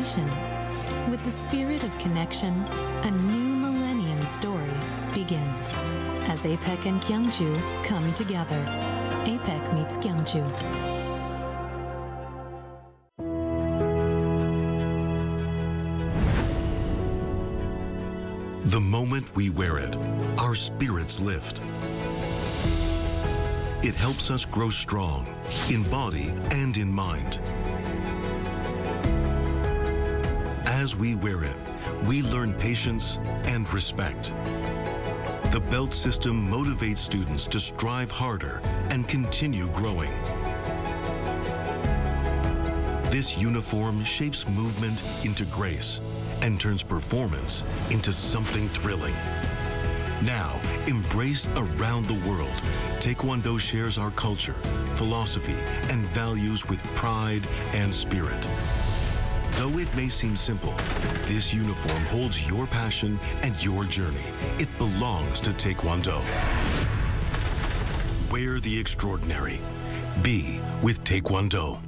nation. With the spirit of connection, a new millennium story begins as APEC and Gyeongju come together. APEC meets Gyeongju. The moment we wear it, our spirits lift. It helps us grow strong in body and in mind. As we wear it, we learn patience and respect. The belt system motivates students to strive harder and continue growing. This uniform shapes movement into grace and turns performance into something thrilling. Now, embraced around the world, Taekwondo shares our culture, philosophy, and values with pride and spirit. Though it may seem simple, this uniform holds your passion and your journey. It belongs to Taekwondo. Wear the extraordinary. Be with Taekwondo.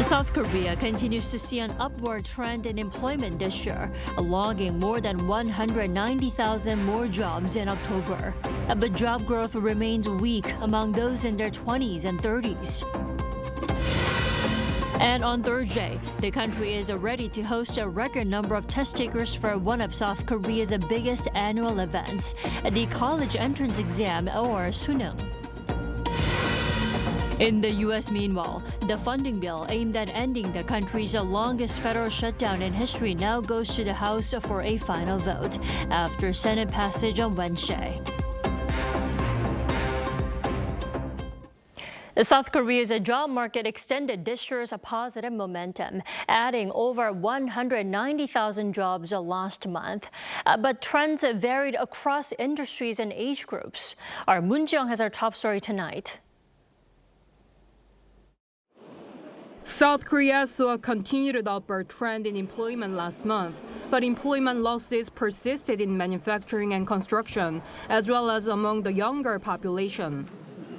South Korea continues to see an upward trend in employment this year, logging more than 190,000 more jobs in October. But job growth remains weak among those in their 20s and 30s. And on Thursday, the country is ready to host a record number of test takers for one of South Korea's biggest annual events, the college entrance exam, or Suneung. In the U.S., meanwhile, the funding bill aimed at ending the country's longest federal shutdown in history now goes to the House for a final vote after Senate passage on Wednesday. South Korea's job market extended this year's positive momentum, adding over 190,000 jobs last month. But trends varied across industries and age groups. Our Moon Jeong has our top story tonight. South Korea saw a continued upward trend in employment last month, but employment losses persisted in manufacturing and construction, as well as among the younger population.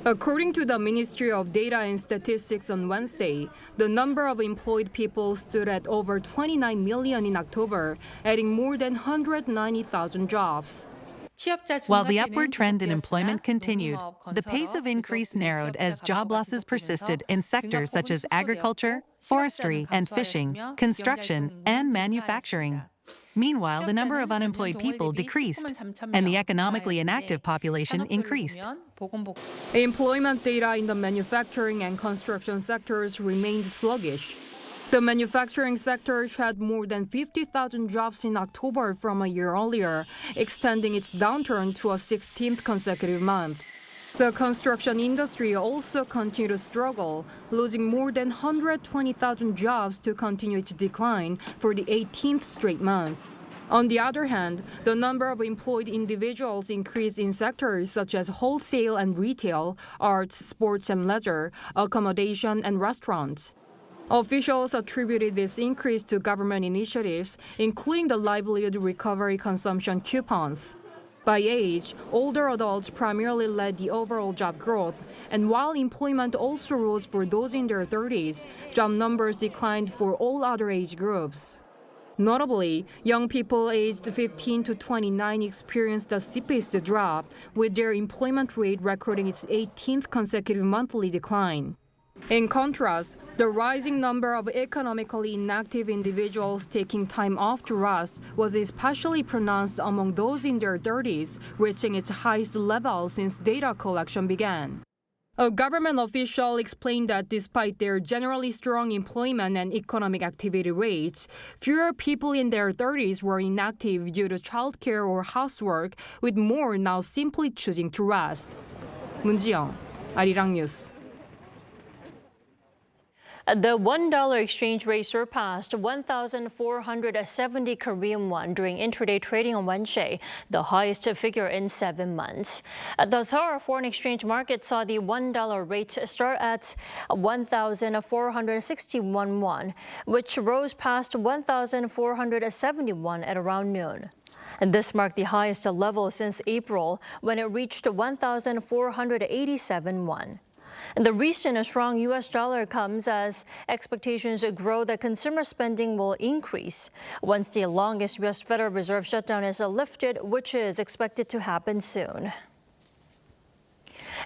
According to the Ministry of Data and Statistics on Wednesday, the number of employed people stood at over 29 million in October, adding more than 190,000 jobs. While the upward trend in employment continued, the pace of increase narrowed as job losses persisted in sectors such as agriculture, forestry and fishing, construction, and manufacturing. Meanwhile, the number of unemployed people decreased, and the economically inactive population increased. Employment data in the manufacturing and construction sectors remained sluggish. The manufacturing sector shed more than 50,000 jobs in October from a year earlier, extending its downturn to a 16th consecutive month. The construction industry also continued to struggle, losing more than 120,000 jobs to continue its decline for the 18th straight month. On the other hand, the number of employed individuals increased in sectors such as wholesale and retail, arts, sports and leisure, accommodation, and restaurants. Officials attributed this increase to government initiatives, including the Livelihood Recovery Consumption Coupons. By age, older adults primarily led the overall job growth, and while employment also rose for those in their 30s, job numbers declined for all other age groups. Notably, young people aged 15 to 29 experienced the steepest drop, with their employment rate recording its 18th consecutive monthly decline. In contrast, the rising number of economically inactive individuals taking time off to rest was especially pronounced among those in their 30s, reaching its highest level since data collection began. A government official explained that despite their generally strong employment and economic activity rates, fewer people in their 30s were inactive due to childcare or housework, with more now simply choosing to rest. 문지영, Arirang News. The $1 exchange rate surpassed 1,470 Korean won during intraday trading on Wednesday, the highest figure in 7 months. The Seoul foreign exchange market saw the $1 rate start at 1,461 won, which rose past 1,471 at around noon. And this marked the highest level since April, when it reached 1,487 won. And the recent strong U.S. dollar comes as expectations grow that consumer spending will increase once the longest U.S. Federal Reserve shutdown is lifted, which is expected to happen soon.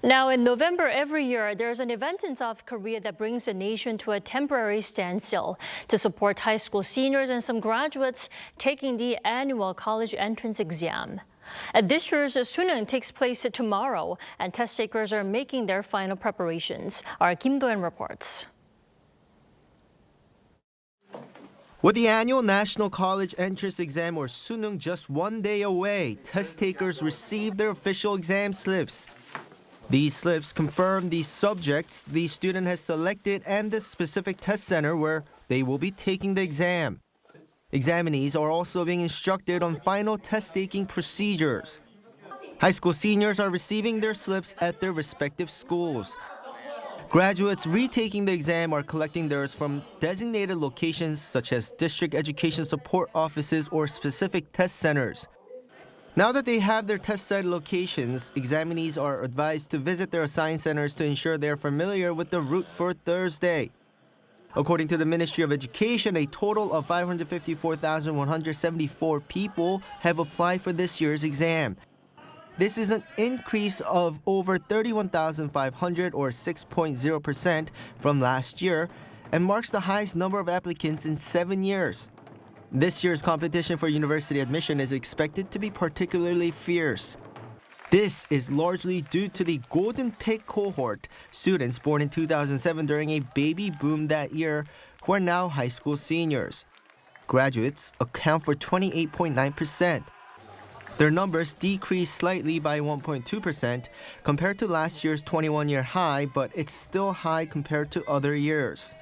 Now, in November every year, there's an event in South Korea that brings the nation to a temporary standstill to support high school seniors and some graduates taking the annual college entrance exam. This year's Suneung takes place tomorrow, and test takers are making their final preparations. Our Kim Do-yeon reports. With the annual National College Entrance Exam, or Suneung, just 1 day away, test takers receive their official exam slips. These slips confirm the subjects the student has selected and the specific test center where they will be taking the exam. Examinees are also being instructed on final test-taking procedures. High school seniors are receiving their slips at their respective schools. Graduates retaking the exam are collecting theirs from designated locations such as district education support offices or specific test centers. Now that they have their test site locations, examinees are advised to visit their assigned centers to ensure they are familiar with the route for Thursday. According to the Ministry of Education, a total of 554,174 people have applied for this year's exam. This is an increase of over 31,500 or 6.0% from last year and marks the highest number of applicants in 7 years. This year's competition for university admission is expected to be particularly fierce. This is largely due to the Golden Pig cohort, students born in 2007 during a baby boom that year, who are now high school seniors. Graduates account for 28.9%. Their numbers decreased slightly by 1.2% compared to last year's 21-year high, but it's still high compared to other years.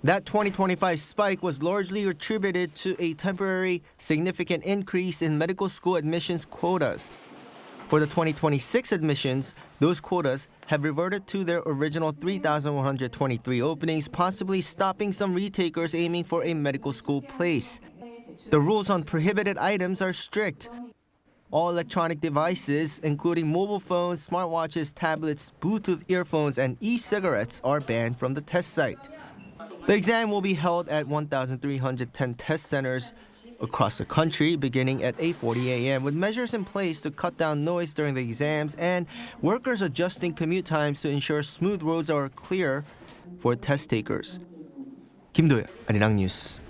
That 2025 spike was largely attributed to a temporary, significant increase in medical school admissions quotas. For the 2026 admissions, those quotas have reverted to their original 3,123 openings, possibly stopping some retakers aiming for a medical school place. The rules on prohibited items are strict. All electronic devices, including mobile phones, smartwatches, tablets, Bluetooth earphones, and e-cigarettes, are banned from the test site. The exam will be held at 1,310 test centers across the country, beginning at 8:40 a.m., with measures in place to cut down noise during the exams and workers adjusting commute times to ensure smooth roads are clear for test takers. Kim Do-yeon, Arirang News.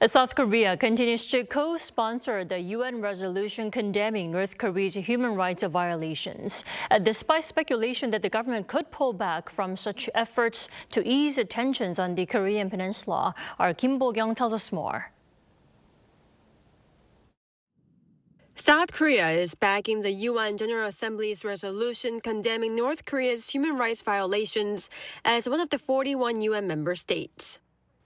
South Korea continues to co-sponsor the UN resolution condemning North Korea's human rights violations, despite speculation that the government could pull back from such efforts to ease tensions on the Korean peninsula. Our Kim Bo-kyung tells us more. South Korea is backing the UN General Assembly's resolution condemning North Korea's human rights violations as one of the 41 UN member states.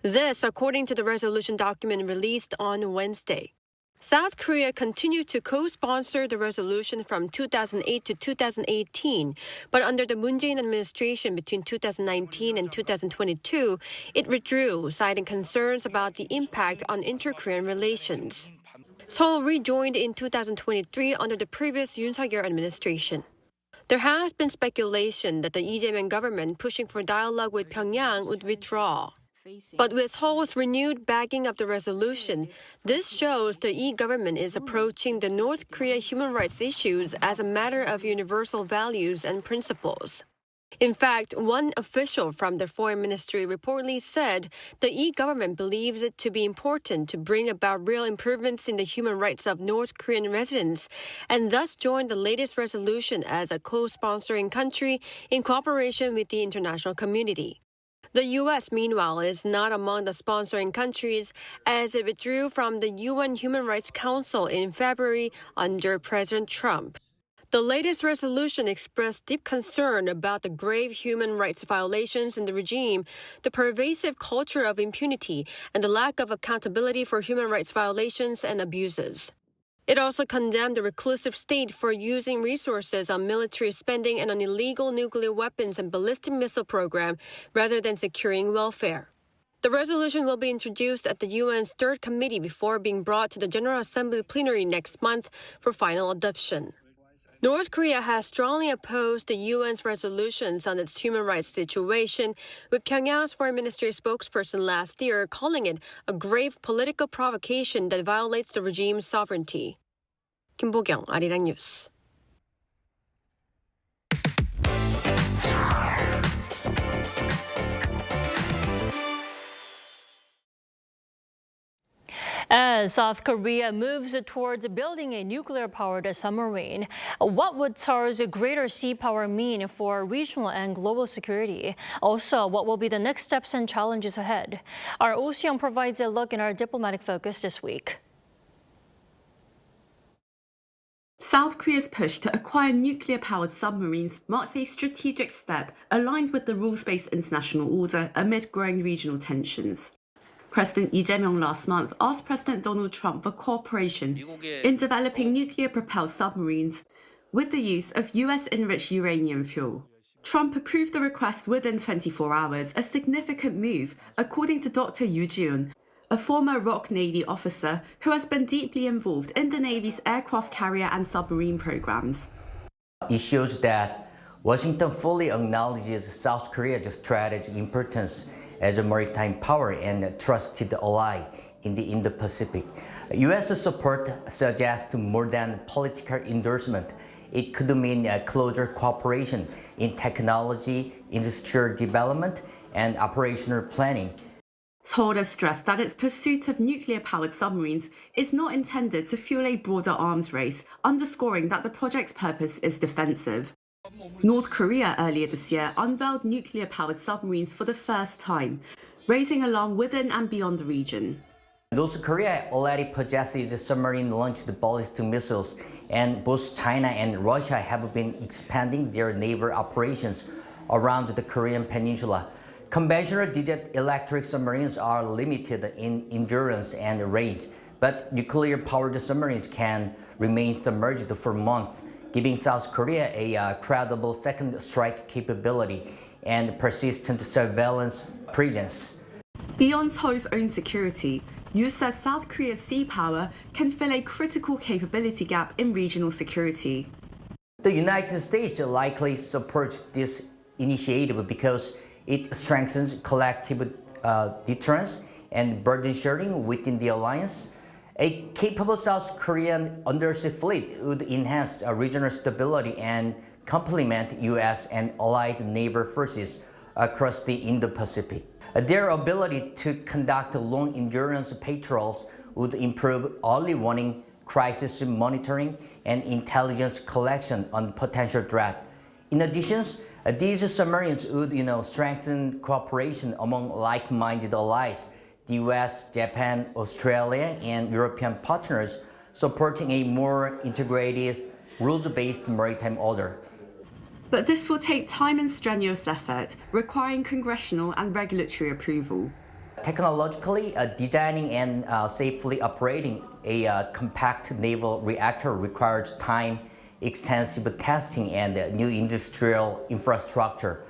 This, according to the resolution document released on Wednesday. South Korea continued to co-sponsor the resolution from 2008 to 2018, but under the Moon Jae-in administration between 2019 and 2022, it withdrew, citing concerns about the impact on inter-Korean relations. Seoul rejoined in 2023 under the previous Yoon Suk-yeol administration. There has been speculation that the Lee Jae-myung government pushing for dialogue with Pyongyang would withdraw. But with Seoul's renewed backing of the resolution, this shows the Lee government is approaching the North Korea human rights issues as a matter of universal values and principles. In fact, one official from the foreign ministry reportedly said the e-government believes it to be important to bring about real improvements in the human rights of North Korean residents and thus joined the latest resolution as a co-sponsoring country in cooperation with the international community. The U.S., meanwhile, is not among the sponsoring countries as it withdrew from the UN Human Rights Council in February under President Trump. The latest resolution expressed deep concern about the grave human rights violations in the regime, the pervasive culture of impunity, and the lack of accountability for human rights violations and abuses. It also condemned the reclusive state for using resources on military spending and on illegal nuclear weapons and ballistic missile program rather than securing welfare. The resolution will be introduced at the UN's Third Committee before being brought to the General Assembly plenary next month for final adoption. North Korea has strongly opposed the UN's resolutions on its human rights situation, with Pyongyang's foreign ministry spokesperson last year calling it a grave political provocation that violates the regime's sovereignty. 김보경, Arirang News. As South Korea moves towards building a nuclear-powered submarine, what would Seoul's greater sea power mean for regional and global security? Also, what will be the next steps and challenges ahead? Our Suneung provides a look in our diplomatic focus this week. South Korea's push to acquire nuclear-powered submarines marks a strategic step aligned with the rules-based international order amid growing regional tensions. President Lee Jae-myung last month asked President Donald Trump for cooperation in developing nuclear-propelled submarines with the use of US-enriched uranium fuel. Trump approved the request within 24 hours, a significant move, according to Dr. Yoo Ji-un, a former ROK Navy officer who has been deeply involved in the Navy's aircraft carrier and submarine programs. It shows that Washington fully acknowledges South Korea's strategic importance as a maritime power and a trusted ally in the Indo-Pacific. U.S. support suggests more than political endorsement. It could mean a closer cooperation in technology, industrial development, and operational planning. Seoul has stressed that its pursuit of nuclear-powered submarines is not intended to fuel a broader arms race, underscoring that the project's purpose is defensive. North Korea earlier this year unveiled nuclear-powered submarines for the first time, raising alarm within and beyond the region. North Korea already possesses submarine-launched ballistic missiles, and both China and Russia have been expanding their naval operations around the Korean peninsula. Conventional diesel-electric submarines are limited in endurance and range, but nuclear-powered submarines can remain submerged for months, giving South Korea a credible second strike capability and persistent surveillance presence. Beyond Seoul's own security, Yoo says South Korea's sea power can fill a critical capability gap in regional security. The United States likely supports this initiative because it strengthens collective deterrence and burden sharing within the alliance. A capable South Korean undersea fleet would enhance regional stability and complement U.S. and allied naval forces across the Indo-Pacific. Their ability to conduct long-endurance patrols would improve early warning, crisis monitoring, and intelligence collection on potential threat. In addition, these submarines would strengthen cooperation among like-minded allies, the US, Japan, Australia, and European partners, supporting a more integrated, rules-based maritime order. But this will take time and strenuous effort, requiring congressional and regulatory approval. Technologically, designing and safely operating a compact naval reactor requires time, extensive testing, and new industrial infrastructure.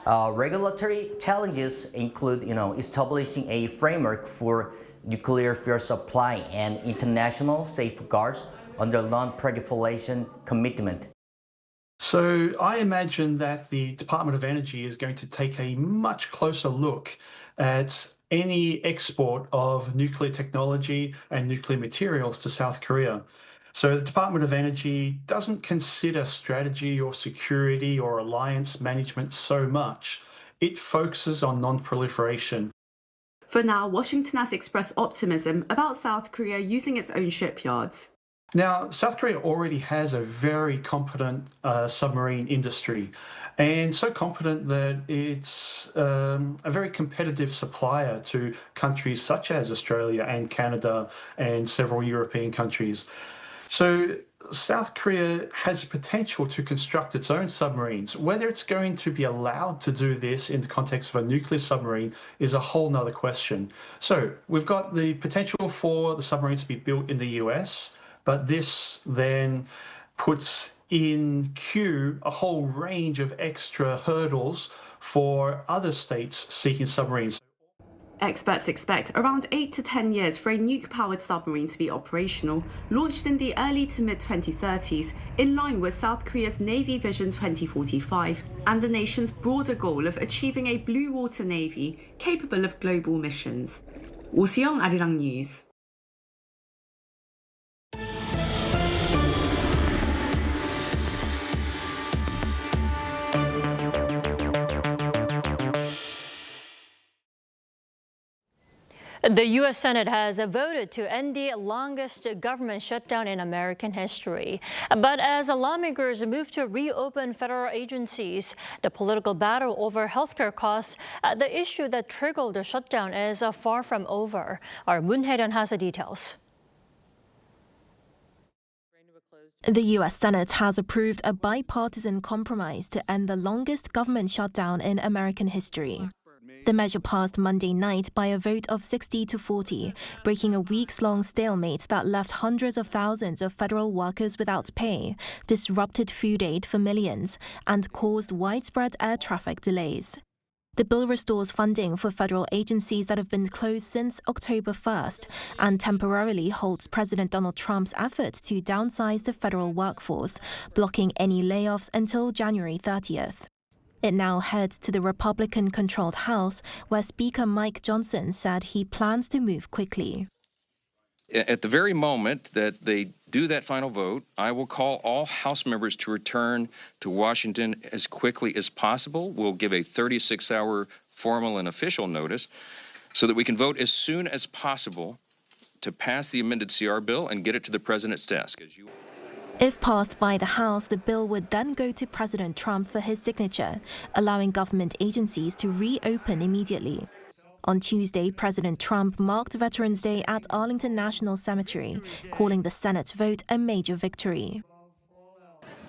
Regulatory challenges include, establishing a framework for nuclear fuel supply and international safeguards under non-proliferation commitment. So I imagine that the Department of Energy is going to take a much closer look at any export of nuclear technology and nuclear materials to South Korea. So the Department of Energy doesn't consider strategy or security or alliance management so much. It focuses on non-proliferation. For now, Washington has expressed optimism about South Korea using its own shipyards. Now, South Korea already has a very competent submarine industry, and so competent that it's a very competitive supplier to countries such as Australia and Canada and several European countries. So South Korea has the potential to construct its own submarines. Whether it's going to be allowed to do this in the context of a nuclear submarine is a whole nother question. So we've got the potential for the submarines to be built in the US, but this then puts in queue a whole range of extra hurdles for other states seeking submarines. Experts expect around 8 to 10 years for a nuke-powered submarine to be operational, launched in the early to mid-2030s, in line with South Korea's Navy Vision 2045 and the nation's broader goal of achieving a blue water navy capable of global missions. Suneung, Arirang News. The U.S. Senate has voted to end the longest government shutdown in American history. But as lawmakers move to reopen federal agencies, the political battle over healthcare costs, the issue that triggered the shutdown, is far from over. Our Moon Hae-ryun has the details. The U.S. Senate has approved a bipartisan compromise to end the longest government shutdown in American history. The measure passed Monday night by a vote of 60 to 40, breaking a weeks-long stalemate that left hundreds of thousands of federal workers without pay, disrupted food aid for millions, and caused widespread air traffic delays. The bill restores funding for federal agencies that have been closed since October 1st and temporarily halts President Donald Trump's effort to downsize the federal workforce, blocking any layoffs until January 30th. It now heads to the Republican-controlled House, where Speaker Mike Johnson said he plans to move quickly. At the very moment that they do that final vote, I will call all House members to return to Washington as quickly as possible. We'll give a 36-hour formal and official notice so that we can vote as soon as possible to pass the amended CR bill and get it to the president's desk. If passed by the House, the bill would then go to President Trump for his signature, allowing government agencies to reopen immediately. On Tuesday, President Trump marked Veterans Day at Arlington National Cemetery, calling the Senate vote a major victory.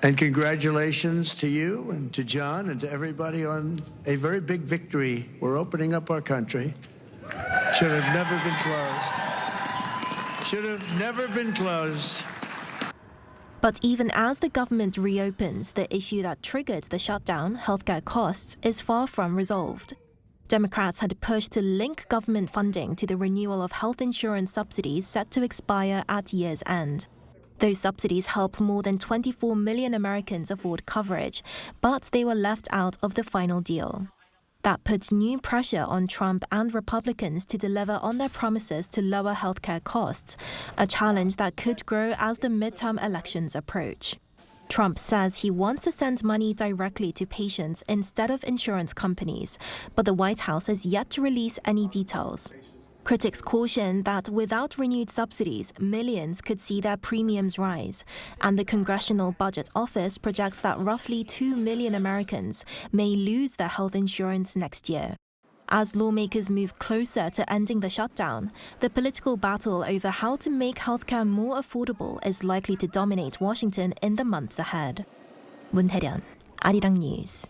And congratulations to you and to John and to everybody on a very big victory. We're opening up our country. Should have never been closed. Should have never been closed. But even as the government reopens, the issue that triggered the shutdown, healthcare costs, is far from resolved. Democrats had pushed to link government funding to the renewal of health insurance subsidies set to expire at year's end. Those subsidies help more than 24 million Americans afford coverage, but they were left out of the final deal. That puts new pressure on Trump and Republicans to deliver on their promises to lower healthcare costs, a challenge that could grow as the midterm elections approach. Trump says he wants to send money directly to patients instead of insurance companies, but the White House has yet to release any details. Critics caution that without renewed subsidies, millions could see their premiums rise, and the Congressional Budget Office projects that roughly 2 million Americans may lose their health insurance next year. As lawmakers move closer to ending the shutdown, the political battle over how to make healthcare more affordable is likely to dominate Washington in the months ahead. Moon Hae-ryun, Arirang News.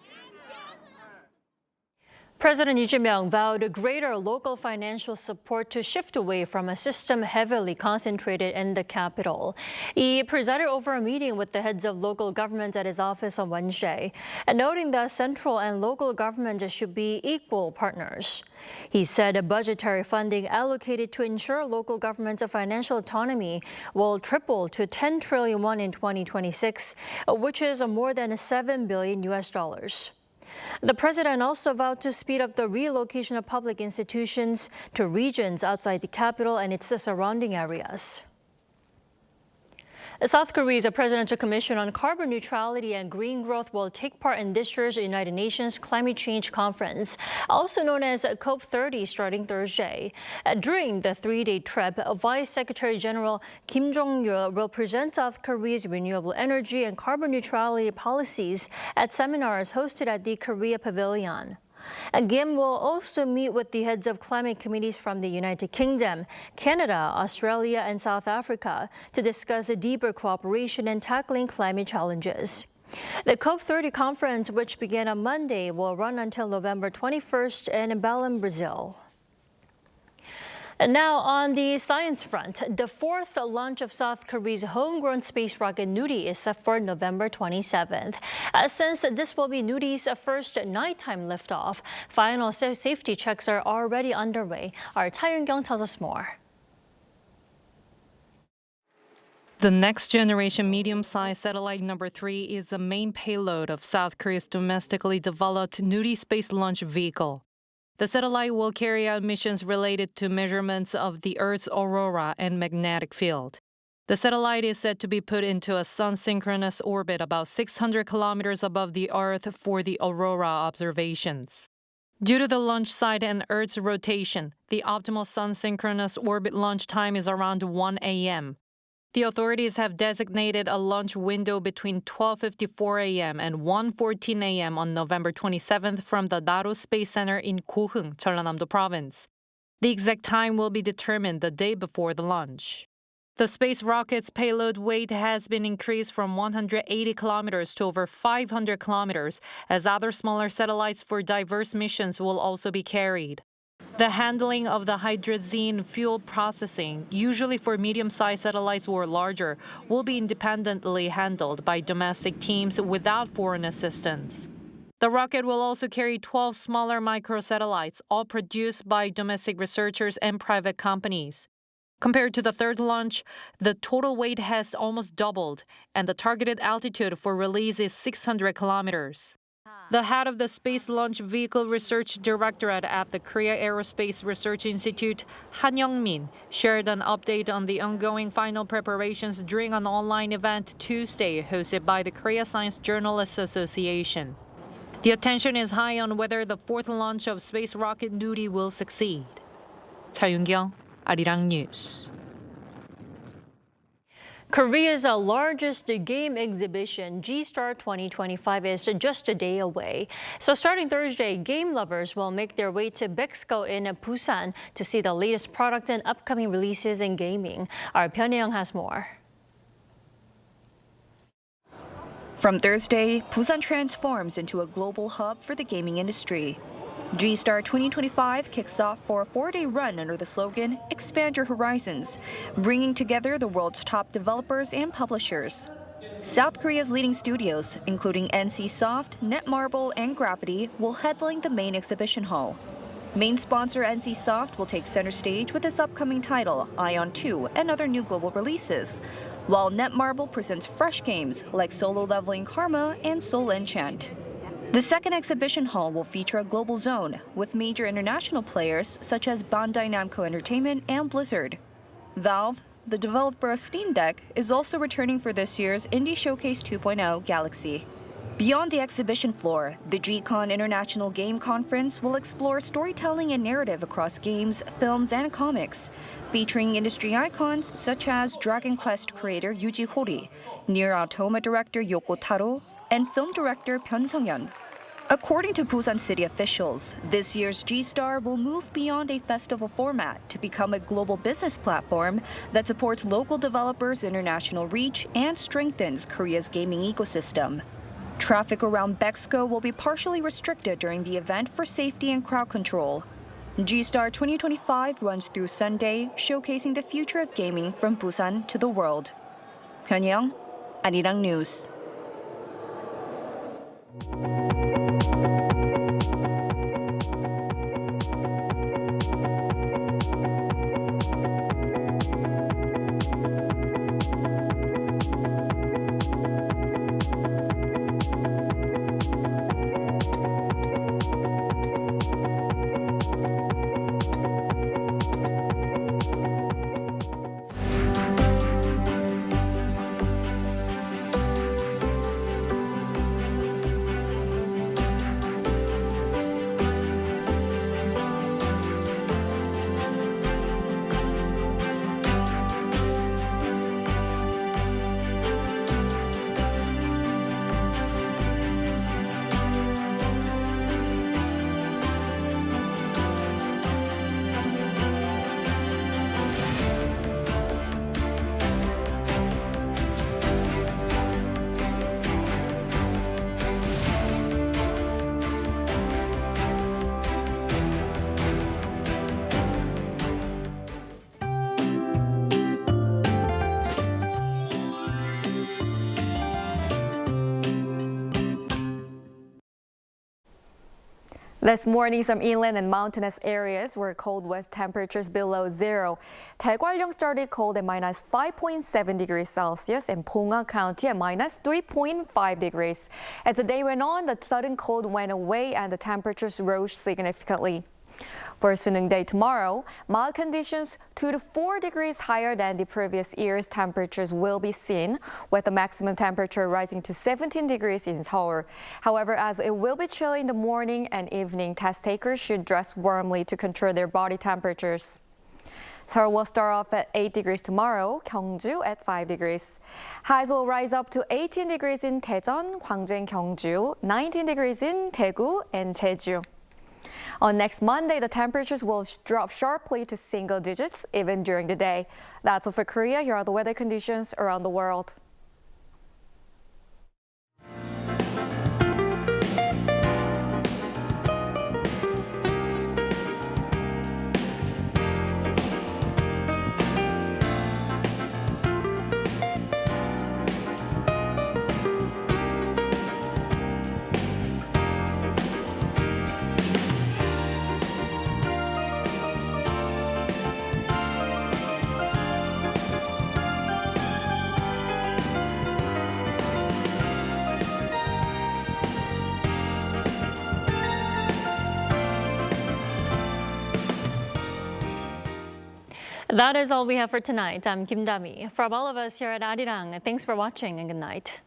President Lee Jae-myung vowed greater local financial support to shift away from a system heavily concentrated in the capital. He presided over a meeting with the heads of local governments at his office on Wednesday, and noting that central and local governments should be equal partners. He said budgetary funding allocated to ensure local governments' financial autonomy will triple to 10 trillion won in 2026, which is more than $7 billion. The president also vowed to speed up the relocation of public institutions to regions outside the capital and its surrounding areas. South Korea's Presidential Commission on Carbon Neutrality and Green Growth will take part in this year's United Nations Climate Change Conference, also known as COP30, starting Thursday. During the three-day trip, Vice Secretary General Kim Jong-il will present South Korea's renewable energy and carbon neutrality policies at seminars hosted at the Korea Pavilion. Kim will also meet with the heads of climate committees from the United Kingdom, Canada, Australia, and South Africa to discuss a deeper cooperation in tackling climate challenges. The COP30 conference, which began on Monday, will run until November 21st in Belém, Brazil. And now on the science front, the fourth launch of South Korea's homegrown space rocket Nuri is set for November 27th. Since this will be Nuri's first nighttime liftoff, final safety checks are already underway. Our Tae Yoon-kyung tells us more. The next-generation medium-sized satellite number 3 is the main payload of South Korea's domestically developed Nuri space launch vehicle. The satellite will carry out missions related to measurements of the Earth's aurora and magnetic field. The satellite is said to be put into a sun-synchronous orbit about 600 kilometers above the Earth for the aurora observations. Due to the launch site and Earth's rotation, the optimal sun-synchronous orbit launch time is around 1 a.m. The authorities have designated a launch window between 12:54 a.m. and 1:14 a.m. on November 27th from the Naro Space Center in Goheung, Jeollanam-do Province. The exact time will be determined the day before the launch. The space rocket's payload weight has been increased from 180 kilometers to over 500 kilometers, as other smaller satellites for diverse missions will also be carried. The handling of the hydrazine fuel processing, usually for medium-sized satellites or larger, will be independently handled by domestic teams without foreign assistance. The rocket will also carry 12 smaller microsatellites, all produced by domestic researchers and private companies. Compared to the third launch, the total weight has almost doubled, and the targeted altitude for release is 600 kilometers. The head of the Space Launch Vehicle Research Directorate at the Korea Aerospace Research Institute, Han Young-min, shared an update on the ongoing final preparations during an online event Tuesday hosted by the Korea Science Journalists Association. The attention is high on whether the fourth launch of space rocket Nuri will succeed. Cha Yoon-kyung, Arirang News. Korea's largest game exhibition, G-Star 2025, is just a day away. So starting Thursday, game lovers will make their way to Expo in Busan to see the latest product and upcoming releases in gaming. Our Pyeongyang has more. From Thursday, Busan transforms into a global hub for the gaming industry. G-Star 2025 kicks off for a 4-day run under the slogan, Expand Your Horizons, bringing together the world's top developers and publishers. South Korea's leading studios, including NCSoft, Netmarble, and Gravity, will headline the main exhibition hall. Main sponsor NCSoft will take center stage with its upcoming title, Ion 2, and other new global releases, while Netmarble presents fresh games like Solo Leveling Karma and Soul Enchant. The second exhibition hall will feature a global zone with major international players such as Bandai Namco Entertainment and Blizzard. Valve, the developer of Steam Deck, is also returning for this year's Indie Showcase 2.0 Galaxy. Beyond the exhibition floor, the G-Con International Game Conference will explore storytelling and narrative across games, films, and comics, featuring industry icons such as Dragon Quest creator Yuji Horii, Nier Automata director Yoko Taro, and film director Byun Sung-yeon. According to Busan city officials, this year's G-Star will move beyond a festival format to become a global business platform that supports local developers' international reach and strengthens Korea's gaming ecosystem. Traffic around Expo will be partially restricted during the event for safety and crowd control. G-Star 2025 runs through Sunday, showcasing the future of gaming from Busan to the world. Pyeongyang, Arirang News. This morning, some inland and mountainous areas were cold with temperatures below zero. Daegwallyeong started cold at minus 5.7 degrees Celsius and Ponga County at minus 3.5 degrees. As the day went on, the sudden cold went away and the temperatures rose significantly. For Suneung Day tomorrow, mild conditions 2 to 4 degrees higher than the previous year's temperatures will be seen, with the maximum temperature rising to 17 degrees in Seoul. However, as it will be chilly in the morning and evening, test takers should dress warmly to control their body temperatures. Seoul will start off at 8 degrees tomorrow, Gyeongju at 5 degrees. Highs will rise up to 18 degrees in Daejeon, Gwangju and Gyeongju, 19 degrees in Daegu and Jeju. On next Monday, the temperatures will drop sharply to single digits even during the day. That's all for Korea. Here are the weather conditions around the world. That is all we have for tonight. I'm Kim Dami. From all of us here at Arirang, thanks for watching and good night.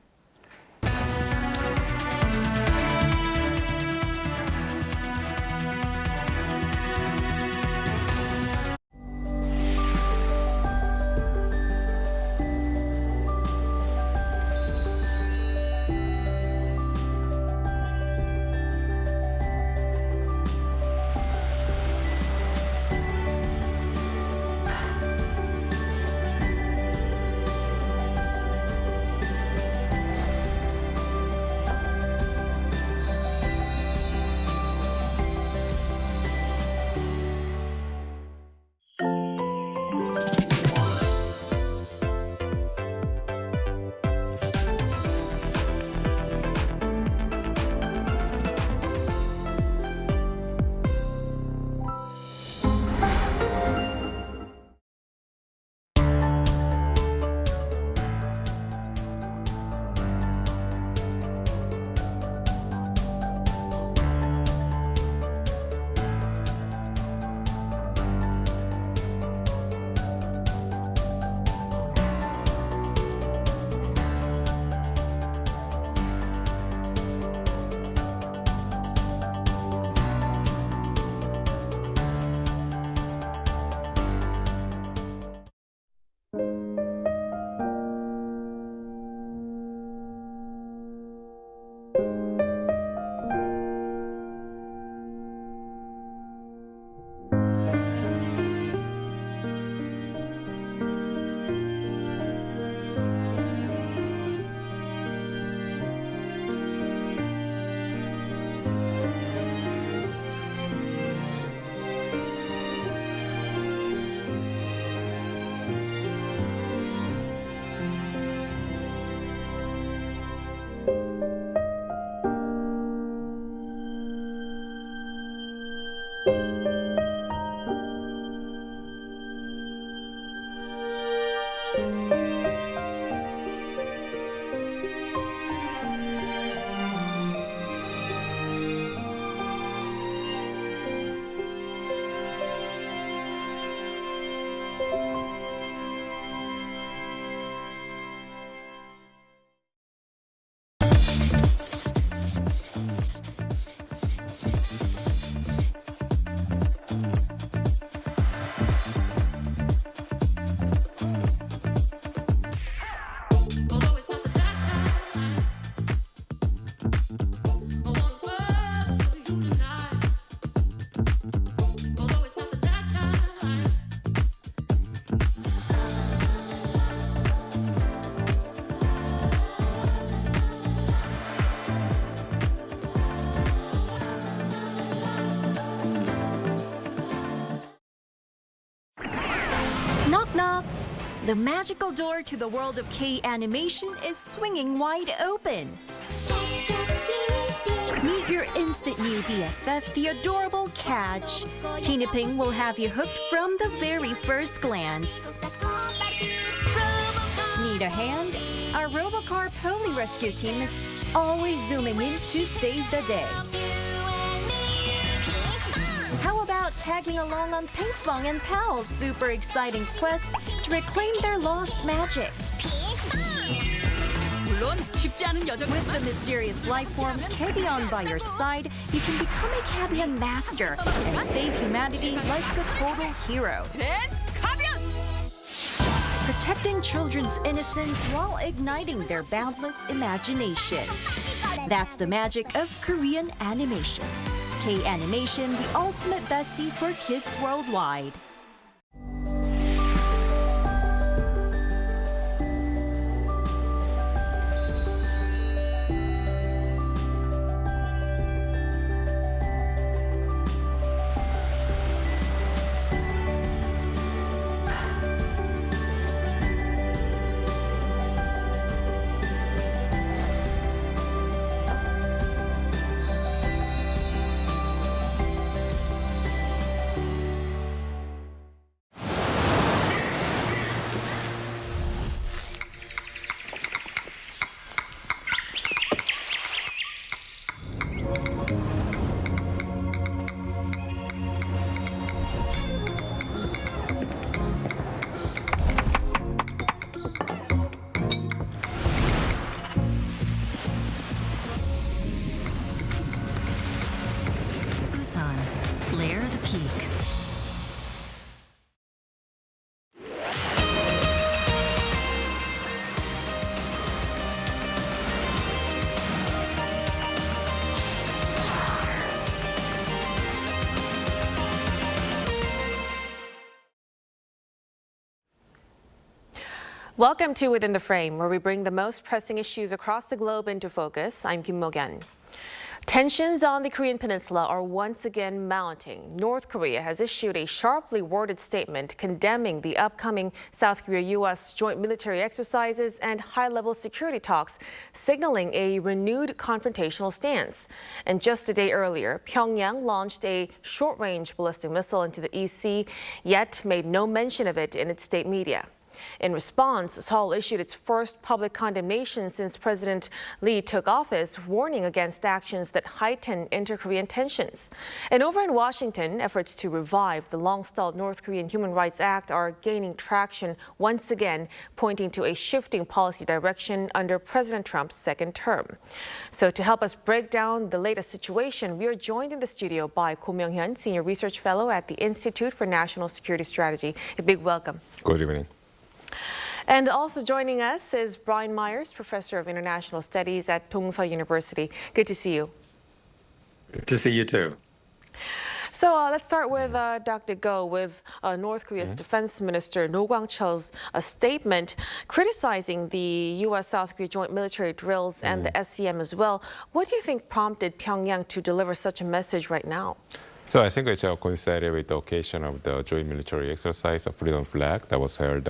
Knock knock! The magical door to the world of K animation is swinging wide open. Let's get steamy. Meet your instant new BFF, the adorable Catch. Tina Ping will have you hooked from the very first glance. Need a hand? Our Robocar Pony Rescue team is always zooming in to save the day. How about tagging along on Ping Fong and Pal's super exciting quest to reclaim their lost magic? With the mysterious life forms Cabion by your side, you can become a Cabion master and save humanity like a total hero. Protecting children's innocence while igniting their boundless imaginations. That's the magic of Korean animation. K-Animation, the ultimate bestie for kids worldwide. Lair the Peak. Welcome to Within the Frame, where we bring the most pressing issues across the globe into focus. I'm Kim Mo-gyan. Tensions on the Korean peninsula are once again mounting. North Korea has issued a sharply worded statement condemning the upcoming South Korea-U.S. joint military exercises and high-level security talks, signaling a renewed confrontational stance. And just a day earlier, Pyongyang launched a short-range ballistic missile into the East Sea, yet made no mention of it in its state media. In response, Seoul issued its first public condemnation since President Lee took office, warning against actions that heighten inter-Korean tensions. And over in Washington, efforts to revive the long-stalled North Korean Human Rights Act are gaining traction once again, pointing to a shifting policy direction under President Trump's second term. So to help us break down the latest situation, we are joined in the studio by Ko Myung-hyun, Senior Research Fellow at the Institute for National Security Strategy. A big welcome. Good evening. And also joining us is Brian Myers, Professor of International Studies at Dongseol University. Good to see you. Good to see you too. So let's start with Dr. Go, with North Korea's Defense Minister No Kwang-cheol's statement criticizing the U.S.-South Korea joint military drills and the SCM as well. What do you think prompted Pyongyang to deliver such a message right now? So I think it's coincided with the occasion of the joint military exercise of Freedom Flag that was held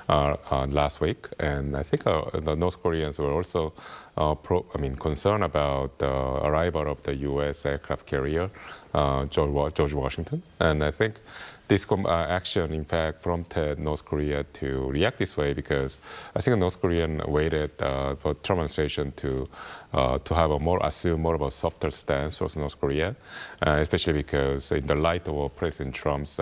last week. And I think the North Koreans were also concerned about the arrival of the U.S. aircraft carrier, George Washington. And I think this action, in fact, prompted North Korea to react this way because I think North Korean waited for Trump administration to have assume more of a softer stance towards North Korea, especially because in the light of President Trump's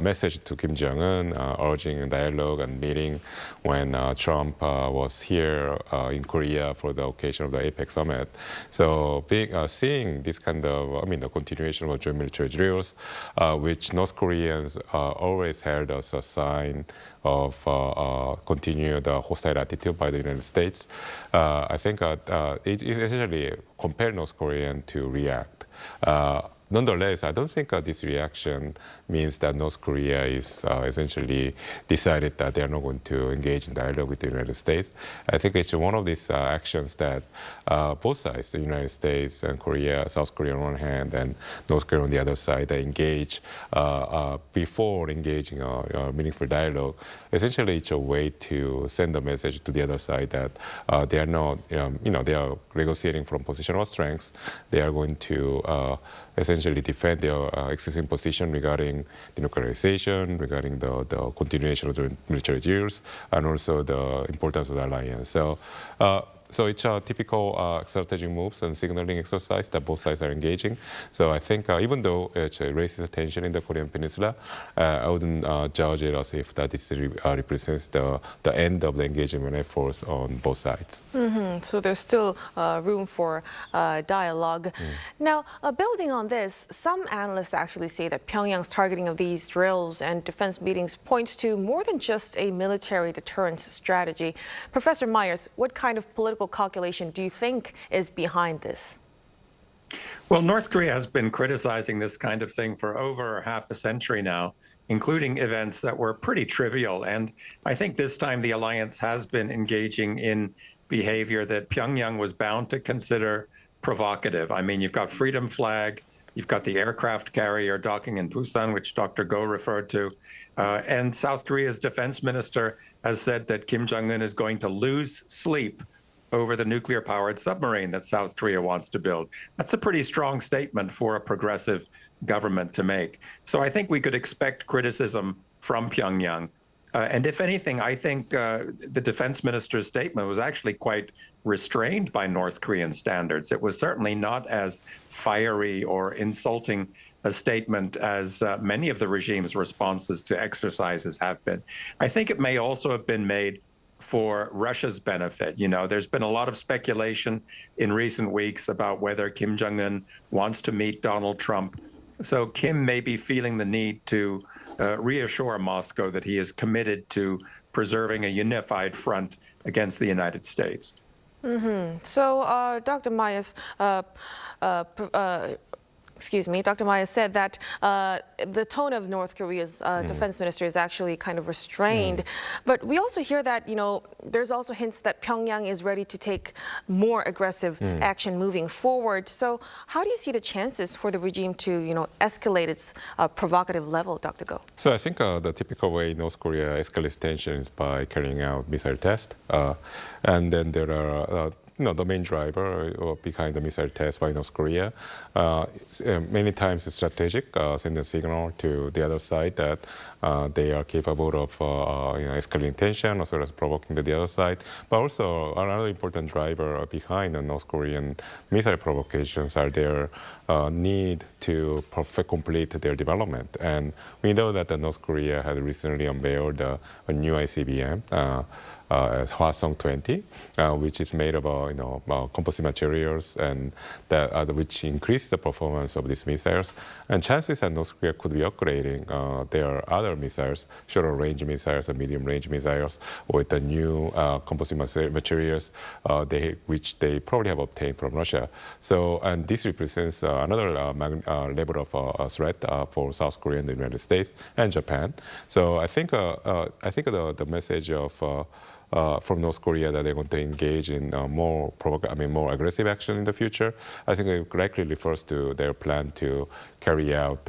message to Kim Jong-un urging dialogue and meeting when Trump was here in Korea for the occasion of the APEC summit. So seeing this kind of, the continuation of joint military drills, which North Koreans always held as a sign of continued hostile attitude by the United States, I think it essentially compelled North Korea to react. nonetheless, I don't think this reaction means that North Korea is essentially decided that they are not going to engage in dialogue with the United States. I think it's one of these actions that both sides, the United States and Korea, South Korea on one hand, and North Korea on the other side, they engage before engaging a meaningful dialogue. Essentially, it's a way to send a message to the other side that they are not, they are negotiating from position of strength. They are going to essentially defend their existing position regarding denuclearization, regarding the continuation of the military deals, and also the importance of the alliance. So it's a typical strategic moves and signaling exercise that both sides are engaging. So I think even though it raises tension in the Korean Peninsula, I wouldn't judge it as if that this represents the end of the engagement efforts on both sides. So there's still room for dialogue. Now, building on this, some analysts actually say that Pyongyang's targeting of these drills and defense meetings points to more than just a military deterrence strategy. Professor Myers, what kind of political calculation do you think is behind this? Well, North Korea has been criticizing this kind of thing for over half a century now, including events that were pretty trivial. And I think this time the alliance has been engaging in behavior that Pyongyang was bound to consider provocative. I mean, you've got Freedom Flag, you've got the aircraft carrier docking in Busan, which Dr. Go referred to, and South Korea's defense minister has said that Kim Jong-un is going to lose sleep over the nuclear-powered submarine that South Korea wants to build. That's a pretty strong statement for a progressive government to make. So I think we could expect criticism from Pyongyang. And if anything, I think the defense minister's statement was actually quite restrained by North Korean standards. It was certainly not as fiery or insulting a statement as many of the regime's responses to exercises have been. I think it may also have been made for Russia's benefit. You know, there's been a lot of speculation in recent weeks about whether Kim Jong-un wants to meet Donald Trump. So Kim may be feeling the need to reassure Moscow that he is committed to preserving a unified front against the United States. So, Dr. Myers, Dr. Myers said that the tone of North Korea's defense minister is actually kind of restrained. But we also hear that, there's also hints that Pyongyang is ready to take more aggressive action moving forward. So how do you see the chances for the regime to, escalate its provocative level, Dr. Go? So I think the typical way North Korea escalates tension is by carrying out missile tests. And then there are the main driver behind the missile test by North Korea. Many times it's strategic, send a signal to the other side that they are capable of escalating tension as well as provoking the other side. But also another important driver behind the North Korean missile provocations are their need to complete their development. And we know that North Korea had recently unveiled a new ICBM, Hwasong 20, which is made of composite materials and which increase the performance of these missiles. And chances that North Korea could be upgrading their other missiles, shorter range missiles and medium range missiles, with the new composite materials which they probably have obtained from Russia. So, and this represents another level of threat for South Korea and the United States and Japan. So I think the message of from North Korea that they're going to engage in more aggressive action in the future, I think it likely refers to their plan to carry out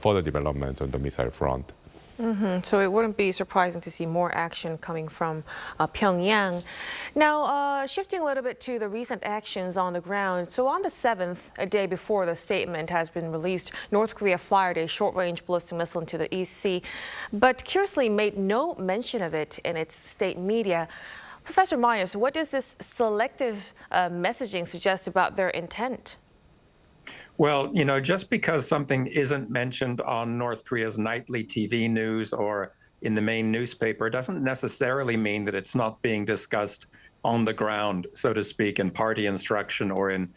further development on the missile front. So it wouldn't be surprising to see more action coming from Pyongyang. Now, shifting a little bit to the recent actions on the ground. So on the 7th, a day before the statement has been released, North Korea fired a short-range ballistic missile into the East Sea, but curiously made no mention of it in its state media. Professor Myers, what does this selective messaging suggest about their intent? Well, just because something isn't mentioned on North Korea's nightly TV news or in the main newspaper doesn't necessarily mean that it's not being discussed on the ground, so to speak, in party instruction or in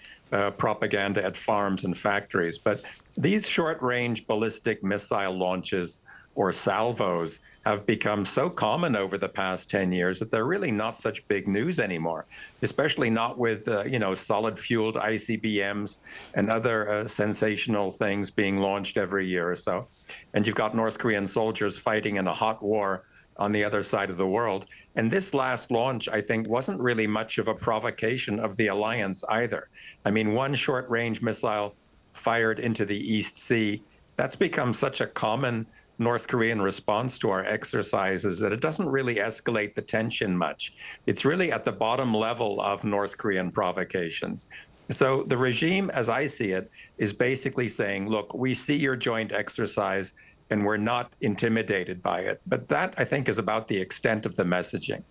propaganda at farms and factories. But these short-range ballistic missile launches or salvos have become so common over the past 10 years that they're really not such big news anymore, especially not with, solid-fueled ICBMs and other sensational things being launched every year or so. And you've got North Korean soldiers fighting in a hot war on the other side of the world. And this last launch, I think, wasn't really much of a provocation of the alliance either. I mean, one short-range missile fired into the East Sea, that's become such a common North Korean response to our exercises that it doesn't really escalate the tension much. It's really at the bottom level of North Korean provocations. So the regime, as I see it, is basically saying, look, we see your joint exercise and we're not intimidated by it. But that, I think, is about the extent of the messaging.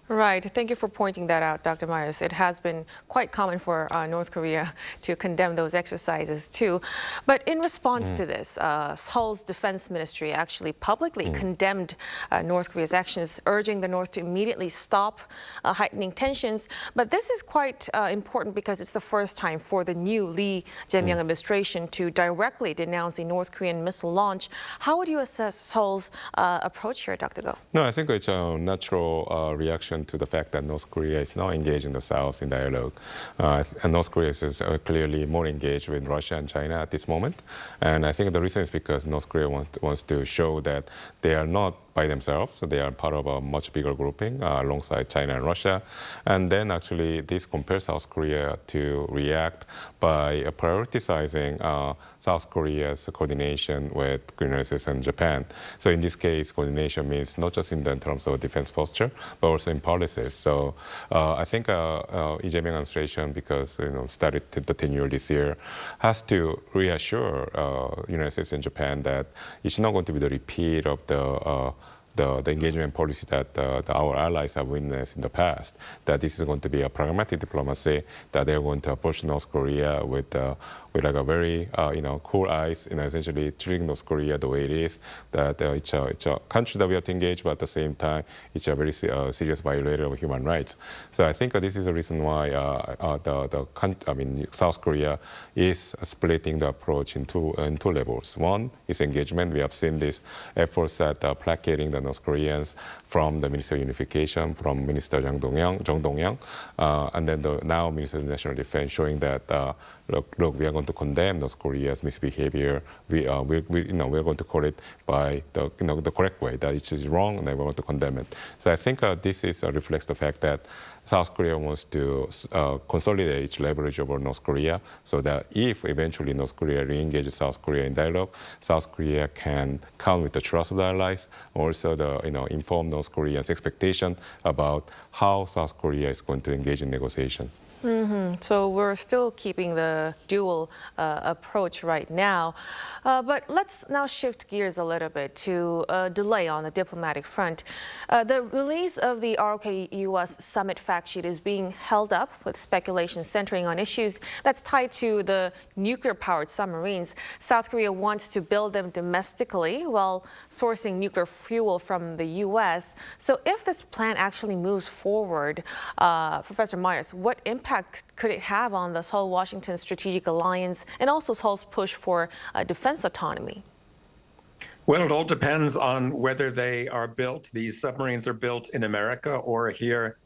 Right. Thank you for pointing that out, Dr. Myers. It has been quite common for North Korea to condemn those exercises, too. But in response to this, Seoul's defense ministry actually publicly condemned North Korea's actions, urging the North to immediately stop heightening tensions. But this is quite important because it's the first time for the new Lee Jae-myung administration to directly denounce the North Korean missile launch. How would you assess Seoul's approach here, Dr. Go? No, I think it's a natural reaction to the fact that North Korea is now engaged in the South in dialogue. And North Korea is clearly more engaged with Russia and China at this moment. And I think the reason is because North Korea wants to show that they are not by themselves. So they are part of a much bigger grouping alongside China and Russia. And then actually this compels South Korea to react by prioritizing South Korea's coordination with the United States and Japan. So in this case, coordination means not just in terms of defense posture, but also in policies. So I think Lee Jae-myung administration, because started the tenure this year, has to reassure United States and Japan that it's not going to be the repeat of the engagement policy that our allies have witnessed in the past, that this is going to be a pragmatic diplomacy, that they're going to approach North Korea with like a very cool eyes, essentially treating North Korea the way it is, that it's a country that we have to engage, but at the same time, it's a very serious violator of human rights. So I think this is the reason why South Korea is splitting the approach in two levels. One is engagement. We have seen these efforts at placating the North Koreans from the Minister of Unification, from Minister Jang Dong-yang, and then now Minister of National Defense, showing that look, we are going to condemn North Korea's misbehavior. We're going to call it by the correct way, that it is wrong, and then we're going to condemn it. So I think this reflects the fact that South Korea wants to consolidate its leverage over North Korea, so that if eventually North Korea re-engages South Korea in dialogue, South Korea can count with the trust of the allies, also inform North Koreans' expectation about how South Korea is going to engage in negotiation. So we're still keeping the dual approach right now. But let's now shift gears a little bit to a delay on the diplomatic front. The release of the ROK-U.S. summit fact sheet is being held up with speculation centering on issues that's tied to the nuclear-powered submarines. South Korea wants to build them domestically while sourcing nuclear fuel from the U.S. So if this plan actually moves forward, Professor Myers, what impact could it have on the Seoul-Washington strategic alliance and also Seoul's push for defense autonomy? Well, it all depends on whether they are built, these submarines are built in America or here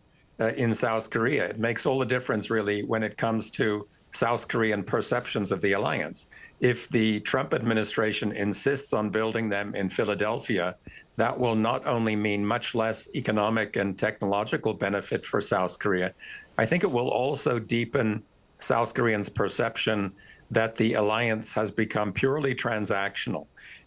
in South Korea. It makes all the difference, really, when it comes to South Korean perceptions of the alliance. If the Trump administration insists on building them in Philadelphia, that will not only mean much less economic and technological benefit for South Korea, I think it will also deepen South Koreans' perception that the alliance has become purely transactional.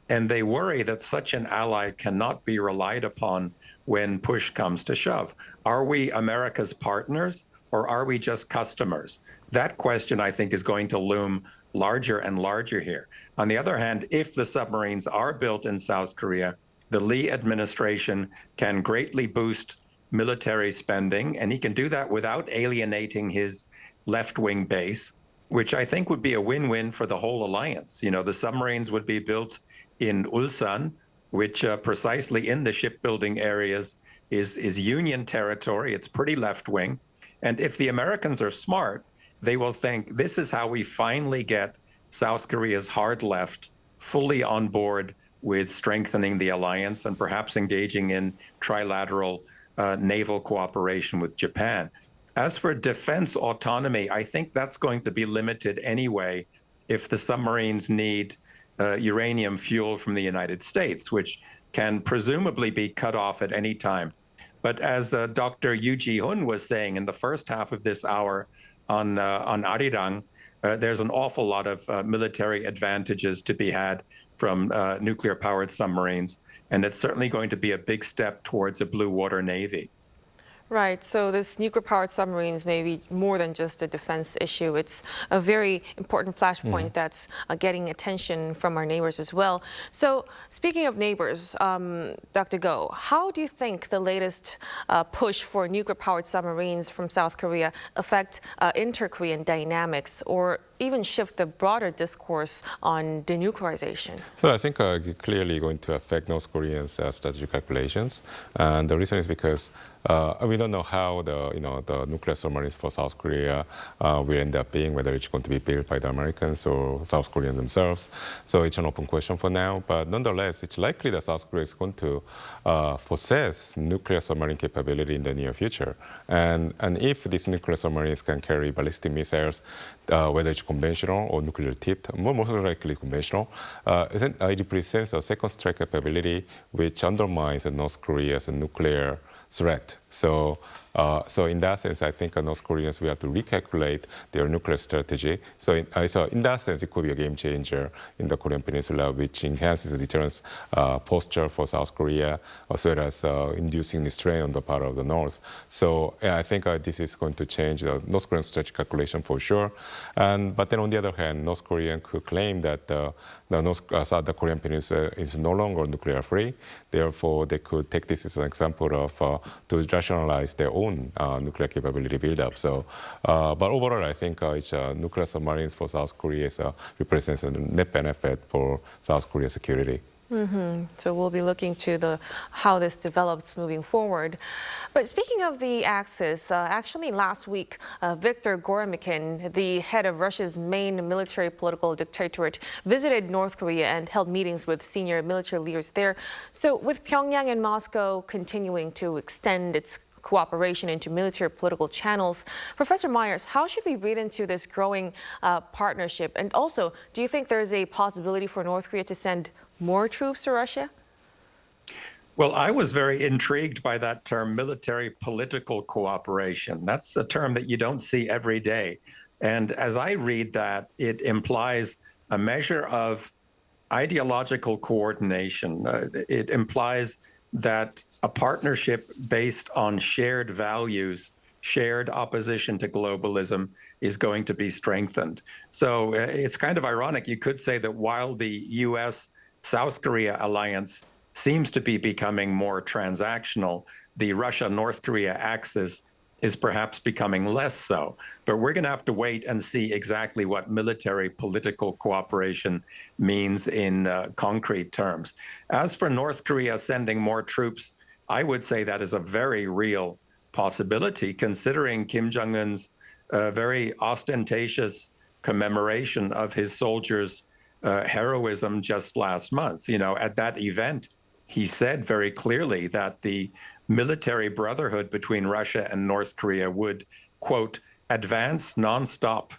And they worry that such an ally cannot be relied upon when push comes to shove. Are we America's partners, or are we just customers? That question, I think, is going to loom larger and larger here. On the other hand, if the submarines are built in South Korea, the Lee administration can greatly boost military spending, and he can do that without alienating his left-wing base, which I think would be a win-win for the whole alliance. The submarines would be built in Ulsan, which precisely in the shipbuilding areas is Union territory. It's pretty left-wing. And if the Americans are smart, they will think this is how we finally get South Korea's hard left fully on board with strengthening the alliance and perhaps engaging in trilateral naval cooperation with Japan. As for defense autonomy, I think that's going to be limited anyway if the submarines need uranium fuel from the United States, which can presumably be cut off at any time. But as Dr. Yoo Ji-hun was saying in the first half of this hour on Arirang, there's an awful lot of military advantages to be had from nuclear-powered submarines, and it's certainly going to be a big step towards a blue water navy. Right, so this nuclear-powered submarines may be more than just a defense issue. It's a very important flashpoint that's getting attention from our neighbors as well. So speaking of neighbors, Dr. Go, how do you think the latest push for nuclear-powered submarines from South Korea affect inter-Korean dynamics or even shift the broader discourse on denuclearization? So I think it's clearly going to affect North Koreans' strategic calculations. And the reason is because we don't know how the nuclear submarines for South Korea will end up being, whether it's going to be built by the Americans or South Koreans themselves. So it's an open question for now. But nonetheless, it's likely that South Korea is going to possess nuclear submarine capability in the near future. And if these nuclear submarines can carry ballistic missiles, whether it's conventional or nuclear tipped, most likely conventional, it represents a second strike capability which undermines North Korea's nuclear threat. So in that sense, I think North Koreans will have to recalculate their nuclear strategy. So in that sense, it could be a game changer in the Korean Peninsula, which enhances the deterrence posture for South Korea, as well as inducing the strain on the part of the North. So yeah, I think this is going to change the North Korean strategic calculation for sure. But then on the other hand, North Korea could claim that the Korean Peninsula is no longer nuclear free. Therefore, they could take this as an example of to rationalize their own nuclear capability buildup. So, but overall, I think nuclear submarines for South Korea represents a net benefit for South Korea's security. So we'll be looking to how this develops moving forward. But speaking of the Axis, actually last week, Viktor Goromykin, the head of Russia's main military political dictatorate, visited North Korea and held meetings with senior military leaders there. So with Pyongyang and Moscow continuing to extend its cooperation into military political channels, Professor Myers, how should we read into this growing partnership? And also, do you think there's a possibility for North Korea to send more troops to Russia? Well, I was very intrigued by that term, military political cooperation. That's a term that you don't see every day. And as I read that, it implies a measure of ideological coordination. It implies that a partnership based on shared values, shared opposition to globalism is going to be strengthened. So it's kind of ironic. You could say that while the U.S.-South Korea alliance seems to be becoming more transactional, the Russia-North Korea axis is perhaps becoming less so. But we're going to have to wait and see exactly what military political cooperation means in concrete terms. As for North Korea sending more troops, I would say that is a very real possibility, considering Kim Jong-un's very ostentatious commemoration of his soldiers' heroism just last month. You know, at that event, he said very clearly that the military brotherhood between Russia and North Korea would, quote, advance nonstop,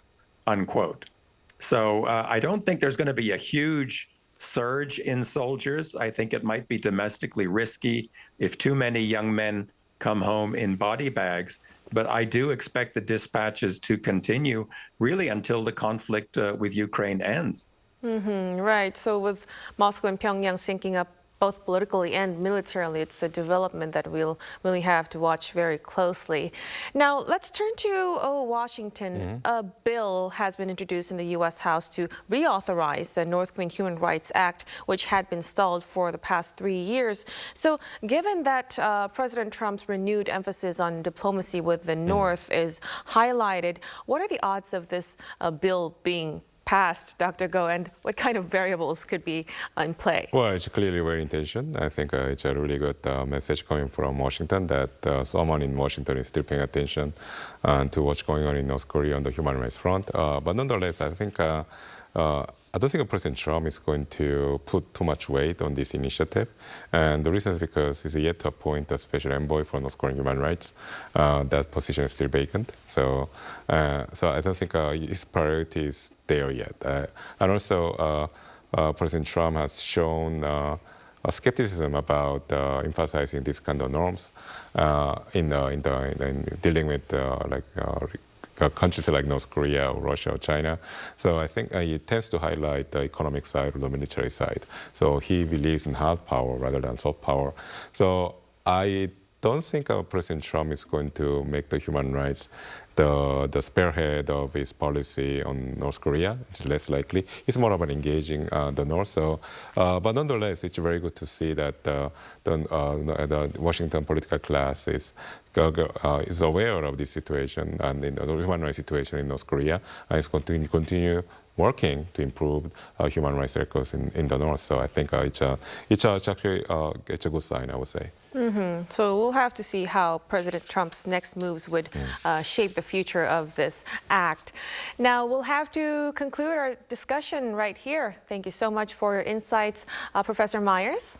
unquote. So I don't think there's going to be a huge surge in soldiers. I think it might be domestically risky if too many young men come home in body bags. But I do expect the dispatches to continue really until the conflict with Ukraine ends. Right. So with Moscow and Pyongyang syncing up both politically and militarily, it's a development that we'll really have to watch very closely. Now, let's turn to Washington. A bill has been introduced in the U.S. House to reauthorize the North Korean Human Rights Act, which had been stalled for the past 3 years. So given that President Trump's renewed emphasis on diplomacy with the North is highlighted, what are the odds of this bill being passed, Dr. Go, and what kind of variables could be in play? Well, it's clearly well intentioned. I think it's a really good message coming from Washington that someone in Washington is still paying attention to what's going on in North Korea on the human rights front. But nonetheless, I think I don't think President Trump is going to put too much weight on this initiative. And the reason is because he's yet to appoint a special envoy for North Korean human rights. That position is still vacant. So I don't think his priority is there yet. And also, President Trump has shown a skepticism about emphasizing these kind of norms in dealing with countries like North Korea or Russia or China. So I think he tends to highlight the economic side or the military side. So he believes in hard power rather than soft power. So I don't think President Trump is going to make the human rights the spearhead of his policy on North Korea. It's less likely. It's more about engaging the North. So, but nonetheless, it's very good to see that the Washington political class is aware of this situation and the human rights situation in North Korea, and is going to continue working to improve human rights records in the North. So I think it's actually it's a good sign, I would say. Mm-hmm. So we'll have to see how President Trump's next moves would shape the future of this act. Now, we'll have to conclude our discussion right here. Thank you so much for your insights, Professor Myers.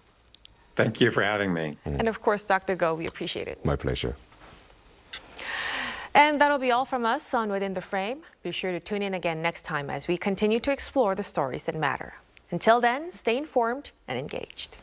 Thank you for having me. And of course, Dr. Go, we appreciate it. My pleasure. And that'll be all from us on Within the Frame. Be sure to tune in again next time as we continue to explore the stories that matter. Until then, stay informed and engaged.